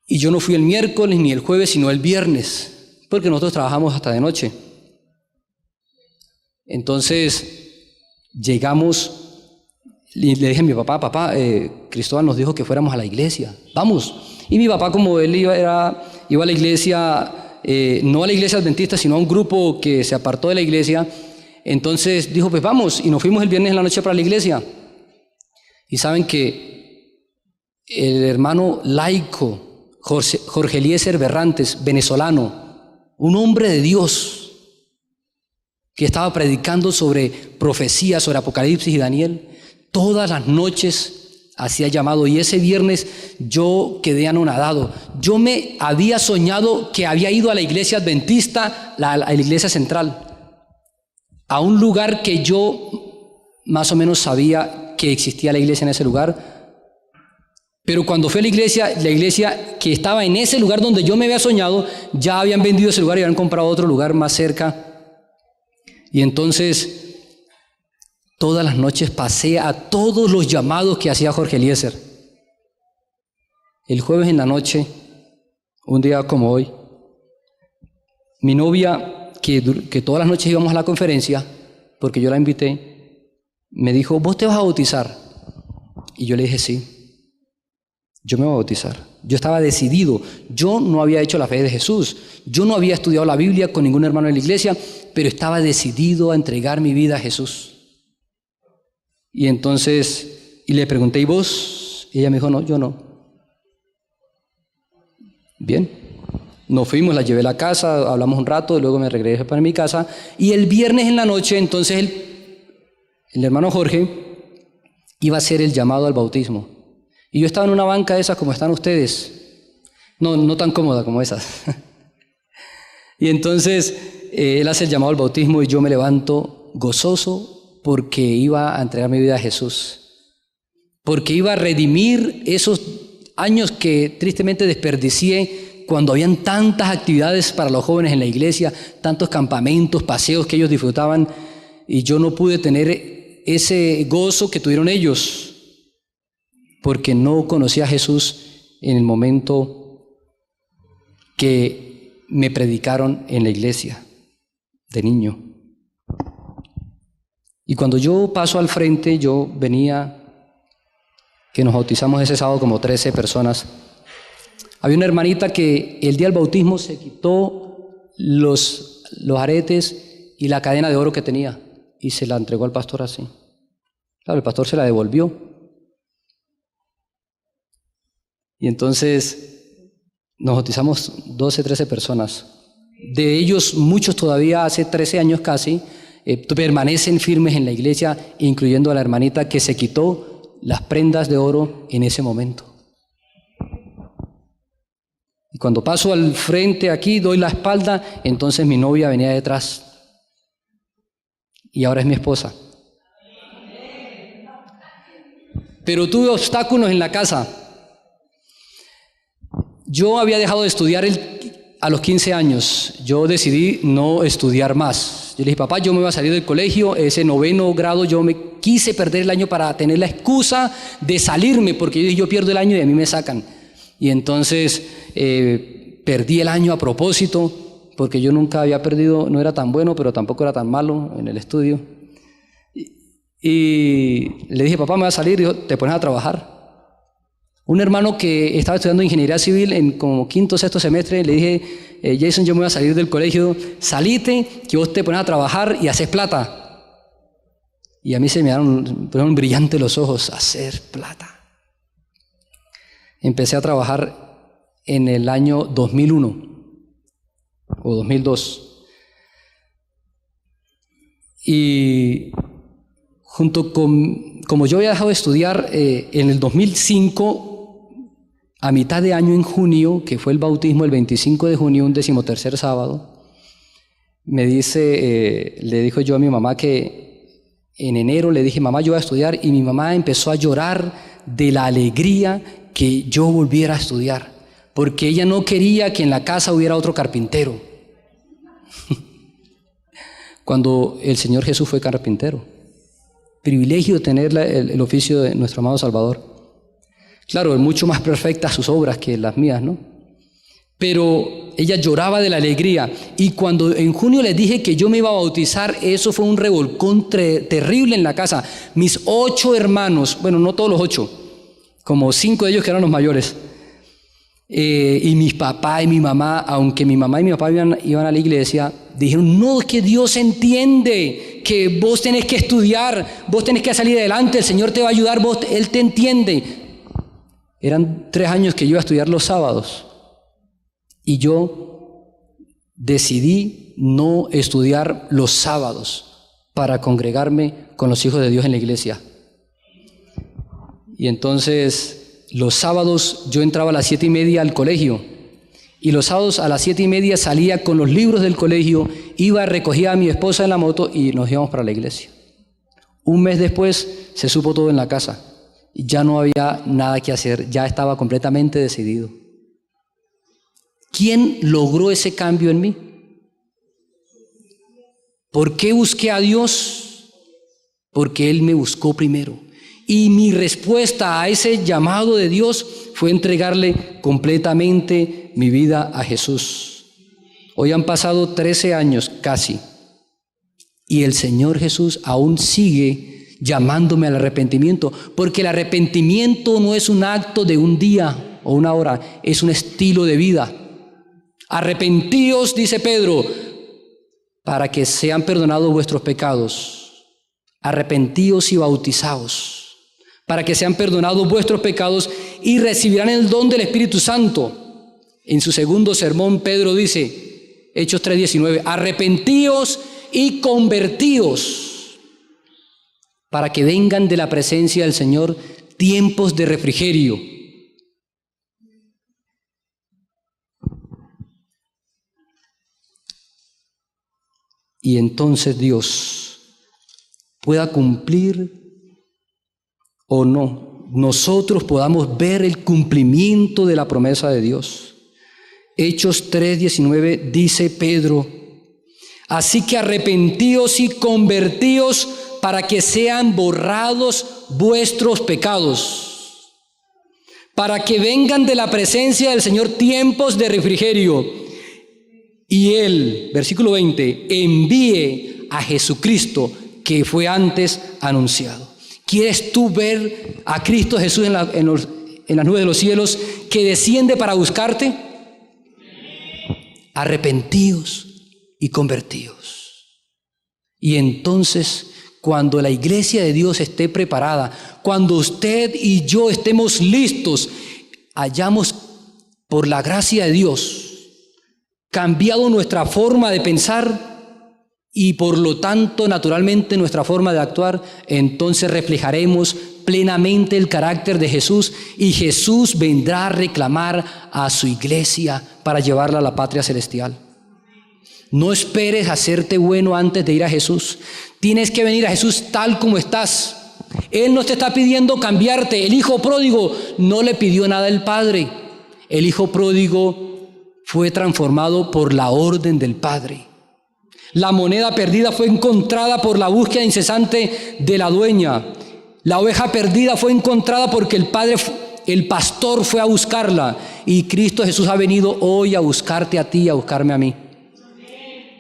Y yo no fui el miércoles ni el jueves, sino el viernes, porque nosotros trabajamos hasta de noche. Entonces llegamos, y le dije a mi papá, Cristóbal nos dijo que fuéramos a la iglesia, vamos. Y mi papá, como él iba a la iglesia, no a la iglesia adventista, sino a un grupo que se apartó de la iglesia, entonces dijo, pues vamos, y nos fuimos el viernes en la noche para la iglesia. Y saben que el hermano laico, Jorge Eliezer Berrantes, venezolano, un hombre de Dios, que estaba predicando sobre profecías, sobre Apocalipsis y Daniel, todas las noches hacía llamado, y ese viernes yo quedé anonadado. Yo me había soñado que había ido a la iglesia adventista, a la iglesia central, a un lugar que yo más o menos sabía que existía la iglesia en ese lugar, pero cuando fui a la iglesia que estaba en ese lugar donde yo me había soñado, ya habían vendido ese lugar y habían comprado otro lugar más cerca. Y entonces todas las noches pasé a todos los llamados que hacía Jorge Eliezer. El jueves en la noche, un día como hoy, mi novia, que todas las noches íbamos a la conferencia, porque yo la invité, me dijo, ¿vos te vas a bautizar? Y yo le dije, sí, yo me voy a bautizar. Yo estaba decidido, yo no había hecho la fe de Jesús, yo no había estudiado la Biblia con ningún hermano en la iglesia, pero estaba decidido a entregar mi vida a Jesús. Y entonces, y le pregunté, ¿y vos? Y ella me dijo, no, yo no. Bien, nos fuimos, la llevé a la casa, hablamos un rato, luego me regresé para mi casa, y el viernes en la noche, entonces el hermano Jorge iba a hacer el llamado al bautismo. Y yo estaba en una banca de esas como están ustedes, no tan cómoda como esas. Y entonces él hace el llamado al bautismo y yo me levanto gozoso porque iba a entregar mi vida a Jesús, porque iba a redimir esos años que tristemente desperdicié cuando habían tantas actividades para los jóvenes en la iglesia, tantos campamentos, paseos que ellos disfrutaban, y yo no pude tener ese gozo que tuvieron ellos porque no conocía a Jesús en el momento que me predicaron en la iglesia de niño. Y cuando yo paso al frente, yo venía, que nos bautizamos ese sábado como 13 personas. Había una hermanita que el día del bautismo se quitó los aretes y la cadena de oro que tenía y se la entregó al pastor así. Claro, el pastor se la devolvió. Y entonces nos bautizamos 12, 13 personas. De ellos, muchos todavía hace 13 años casi, permanecen firmes en la iglesia, incluyendo a la hermanita que se quitó las prendas de oro en ese momento. Y cuando paso al frente aquí, doy la espalda, entonces mi novia venía detrás. Y ahora es mi esposa. Pero tuve obstáculos en la casa. Yo había dejado de estudiar a los 15 años. Yo decidí no estudiar más. Yo le dije, papá, yo me voy a salir del colegio, ese 9º grado, yo me quise perder el año para tener la excusa de salirme, porque yo dije, yo pierdo el año y a mí me sacan. Y entonces perdí el año a propósito, porque yo nunca había perdido, no era tan bueno, pero tampoco era tan malo en el estudio. Y le dije, papá, me voy a salir, y dijo, te pones a trabajar. Un hermano que estaba estudiando ingeniería civil en como 5º o 6º semestre, le dije, Jason, yo me voy a salir del colegio, salite, que vos te pones a trabajar y haces plata. Y a mí se me pusieron brillantes los ojos, hacer plata. Empecé a trabajar en el año 2001 o 2002. Y como yo había dejado de estudiar en el 2005, a mitad de año en junio, que fue el bautismo el 25 de junio, un 13º sábado, le dijo yo a mi mamá que en enero le dije, mamá, yo voy a estudiar, y mi mamá empezó a llorar de la alegría que yo volviera a estudiar, porque ella no quería que en la casa hubiera otro carpintero. Cuando el Señor Jesús fue carpintero. Privilegio tener el oficio de nuestro amado Salvador. Claro, es mucho más perfectas sus obras que las mías, ¿no? Pero ella lloraba de la alegría. Y cuando en junio les dije que yo me iba a bautizar, eso fue un revolcón terrible en la casa. Mis 8 hermanos, bueno, no todos los 8, como 5 de ellos que eran los mayores, y mi papá y mi mamá, aunque mi mamá y mi papá iban a la iglesia, dijeron, no, es que Dios entiende que vos tenés que estudiar, vos tenés que salir adelante, el Señor te va a ayudar, Él te entiende. Eran 3 años que yo iba a estudiar los sábados y yo decidí no estudiar los sábados para congregarme con los hijos de Dios en la iglesia. Y entonces los sábados yo entraba a las 7:30 al colegio y los sábados a las 7:30 salía con los libros del colegio, recogía a mi esposa en la moto y nos íbamos para la iglesia. Un mes después se supo todo en la casa. Ya no había nada que hacer, ya estaba completamente decidido. ¿Quién logró ese cambio en mí? ¿Por qué busqué a Dios? Porque Él me buscó primero. Y mi respuesta a ese llamado de Dios fue entregarle completamente mi vida a Jesús. Hoy han pasado 13 años casi, y el Señor Jesús aún sigue llamándome al arrepentimiento, porque el arrepentimiento no es un acto de un día o una hora, es un estilo de vida. Arrepentíos, dice Pedro, para que sean perdonados vuestros pecados. Arrepentíos y bautizaos, para que sean perdonados vuestros pecados y recibirán el don del Espíritu Santo. En su segundo sermón, Pedro dice, Hechos 3:19, arrepentíos y convertíos, para que vengan de la presencia del Señor tiempos de refrigerio. Y entonces Dios pueda cumplir o no, nosotros podamos ver el cumplimiento de la promesa de Dios. Hechos 3:19 dice Pedro, así que arrepentíos y convertíos para que sean borrados vuestros pecados, para que vengan de la presencia del Señor tiempos de refrigerio. Y Él, versículo 20, envíe a Jesucristo que fue antes anunciado. ¿Quieres tú ver a Cristo Jesús en las nubes de los cielos que desciende para buscarte? Arrepentíos y convertíos. Y entonces, cuando la iglesia de Dios esté preparada, cuando usted y yo estemos listos, hayamos, por la gracia de Dios, cambiado nuestra forma de pensar y por lo tanto, naturalmente, nuestra forma de actuar, entonces reflejaremos plenamente el carácter de Jesús y Jesús vendrá a reclamar a su iglesia para llevarla a la patria celestial. No esperes hacerte bueno antes de ir a Jesús. Tienes que venir a Jesús tal como estás. Él no te está pidiendo cambiarte. El hijo pródigo no le pidió nada al Padre. El hijo pródigo fue transformado por la orden del Padre. La moneda perdida fue encontrada por la búsqueda incesante de la dueña. La oveja perdida fue encontrada porque el pastor fue a buscarla. Y Cristo Jesús ha venido hoy a buscarte a ti y a buscarme a mí.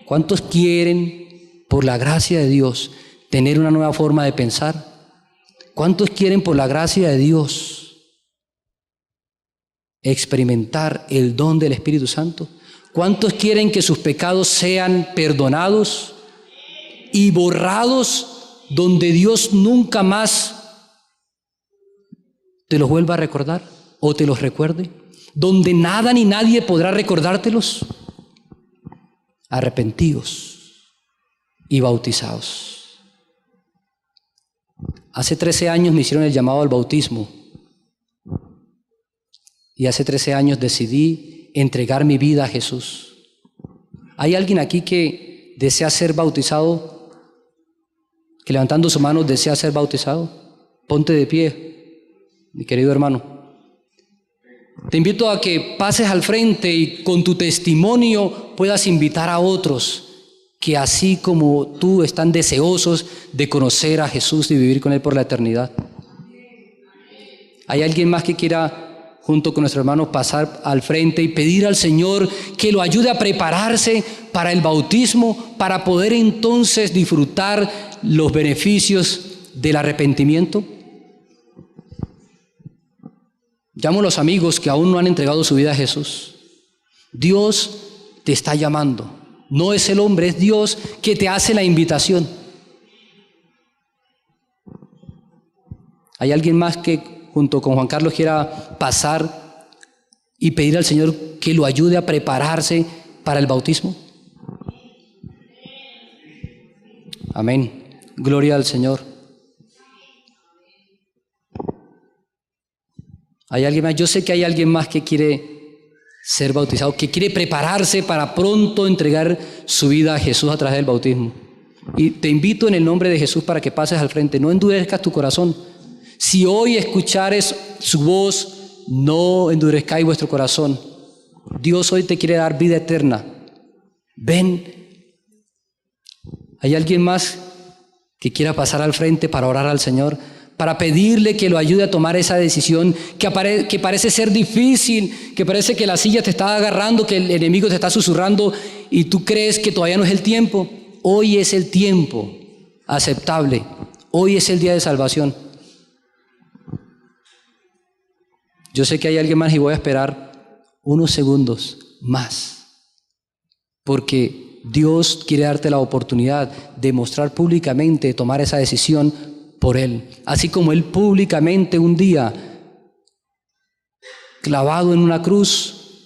¿Cuántos quieren, por la gracia de Dios, tener una nueva forma de pensar? ¿Cuántos quieren, por la gracia de Dios, experimentar el don del Espíritu Santo? ¿Cuántos quieren que sus pecados sean perdonados y borrados, donde Dios nunca más te los vuelva a recordar o te los recuerde? Donde nada ni nadie podrá recordártelos. Arrepentíos y bautizaos. Hace 13 años me hicieron el llamado al bautismo y hace 13 años decidí entregar mi vida a Jesús. ¿Hay alguien aquí que desea ser bautizado? Que levantando su mano desea ser bautizado. Ponte de pie, mi querido hermano. Te invito a que pases al frente y con tu testimonio puedas invitar a otros que así como tú están deseosos de conocer a Jesús y vivir con Él por la eternidad. ¿Hay alguien más que quiera, junto con nuestro hermano, pasar al frente y pedir al Señor que lo ayude a prepararse para el bautismo, para poder entonces disfrutar los beneficios del arrepentimiento? Llamo a los amigos que aún no han entregado su vida a Jesús. Dios te está llamando. No es el hombre, es Dios que te hace la invitación. ¿Hay alguien más que junto con Juan Carlos quiera pasar y pedir al Señor que lo ayude a prepararse para el bautismo? Amén. Gloria al Señor. ¿Hay alguien más? Yo sé que hay alguien más que quiere ser bautizado, que quiere prepararse para pronto entregar su vida a Jesús a través del bautismo. Y te invito en el nombre de Jesús para que pases al frente. No endurezcas tu corazón. Si hoy escuchares su voz, no endurezcáis vuestro corazón. Dios hoy te quiere dar vida eterna. Ven. ¿Hay alguien más que quiera pasar al frente para orar al Señor? Para pedirle que lo ayude a tomar esa decisión que parece ser difícil, que parece que la silla te está agarrando, que el enemigo te está susurrando y tú crees que todavía no es el tiempo. Hoy es el tiempo aceptable. Hoy es el día de salvación. Yo sé que hay alguien más y voy a esperar unos segundos más, porque Dios quiere darte la oportunidad de mostrar públicamente, de tomar esa decisión por Él. Así como Él públicamente un día, clavado en una cruz,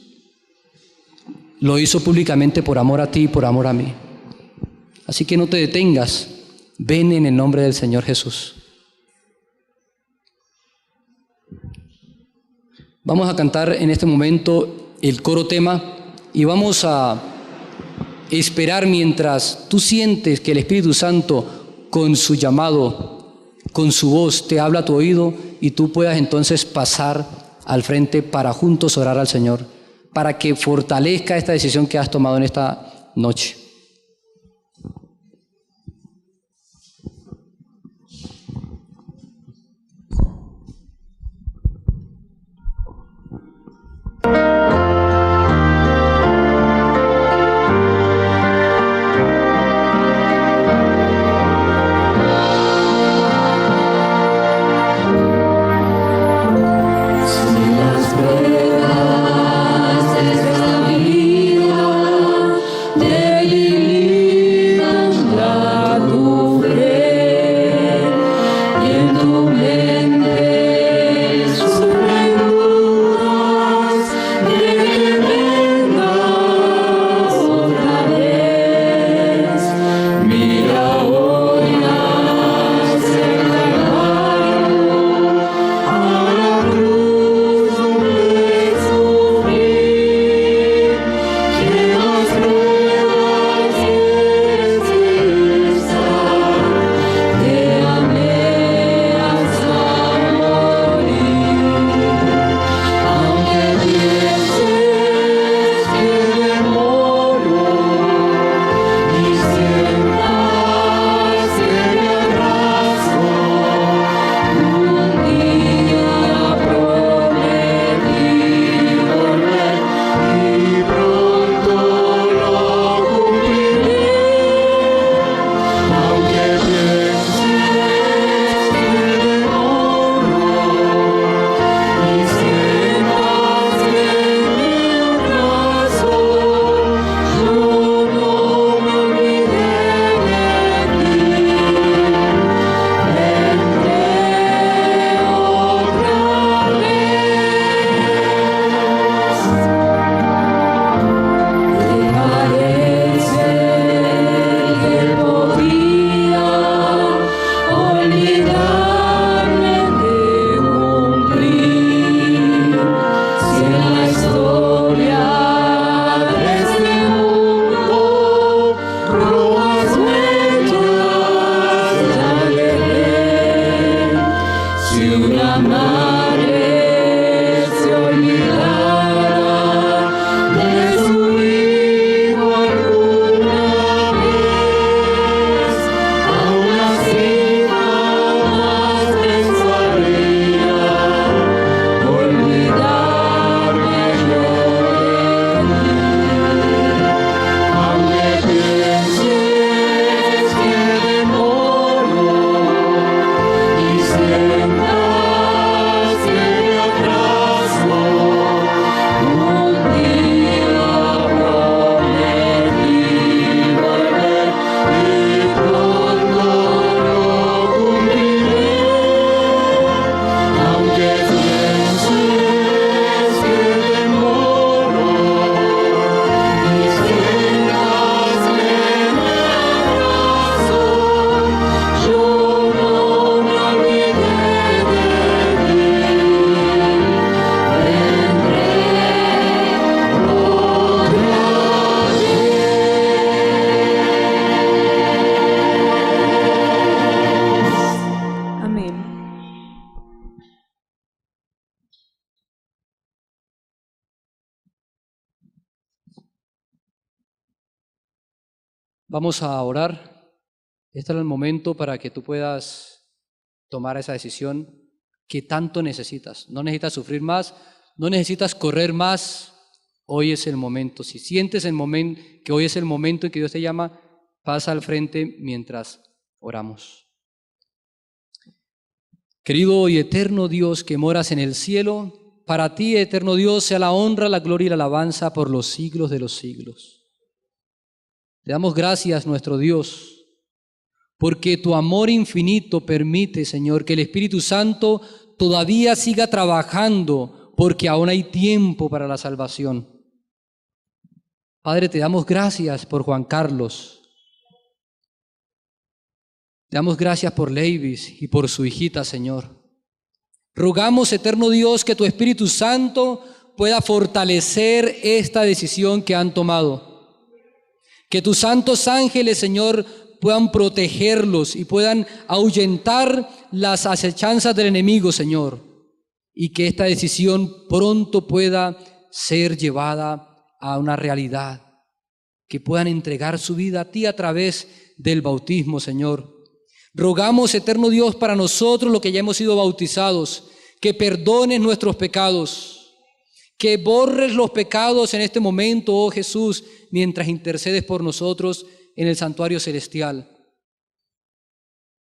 lo hizo públicamente por amor a ti y por amor a mí. Así que no te detengas. Ven en el nombre del Señor Jesús. Vamos a cantar en este momento el coro tema y vamos a esperar mientras tú sientes que el Espíritu Santo con su llamado, con su voz te habla a tu oído y tú puedas entonces pasar al frente para juntos orar al Señor, para que fortalezca esta decisión que has tomado en esta noche. Vamos a orar. Este es el momento para que tú puedas tomar esa decisión que tanto necesitas. No necesitas sufrir más, no necesitas correr más. Hoy es el momento. Si sientes el momento, que hoy es el momento en que Dios te llama, pasa al frente mientras oramos. Querido y eterno Dios que moras en el cielo, para ti, eterno Dios, sea la honra, la gloria y la alabanza por los siglos de los siglos. Te damos gracias, nuestro Dios, porque tu amor infinito permite, Señor, que el Espíritu Santo todavía siga trabajando, porque aún hay tiempo para la salvación. Padre, te damos gracias por Juan Carlos. Te damos gracias por Leivis y por su hijita, Señor. Rogamos, eterno Dios, que tu Espíritu Santo pueda fortalecer esta decisión que han tomado. Que tus santos ángeles, Señor, puedan protegerlos y puedan ahuyentar las acechanzas del enemigo, Señor. Y que esta decisión pronto pueda ser llevada a una realidad. Que puedan entregar su vida a ti a través del bautismo, Señor. Rogamos, eterno Dios, para nosotros los que ya hemos sido bautizados, que perdones nuestros pecados, que borres los pecados en este momento, oh Jesús, mientras intercedes por nosotros en el santuario celestial.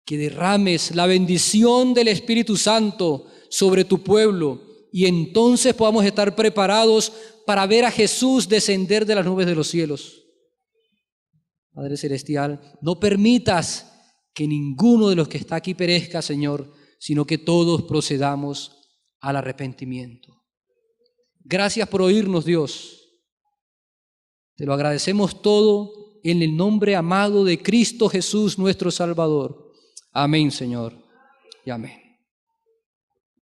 Que derrames la bendición del Espíritu Santo sobre tu pueblo y entonces podamos estar preparados para ver a Jesús descender de las nubes de los cielos. Padre celestial, no permitas que ninguno de los que está aquí perezca, Señor, sino que todos procedamos al arrepentimiento. Gracias por oírnos, Dios. Te lo agradecemos todo en el nombre amado de Cristo Jesús, nuestro Salvador. Amén, Señor, y amén.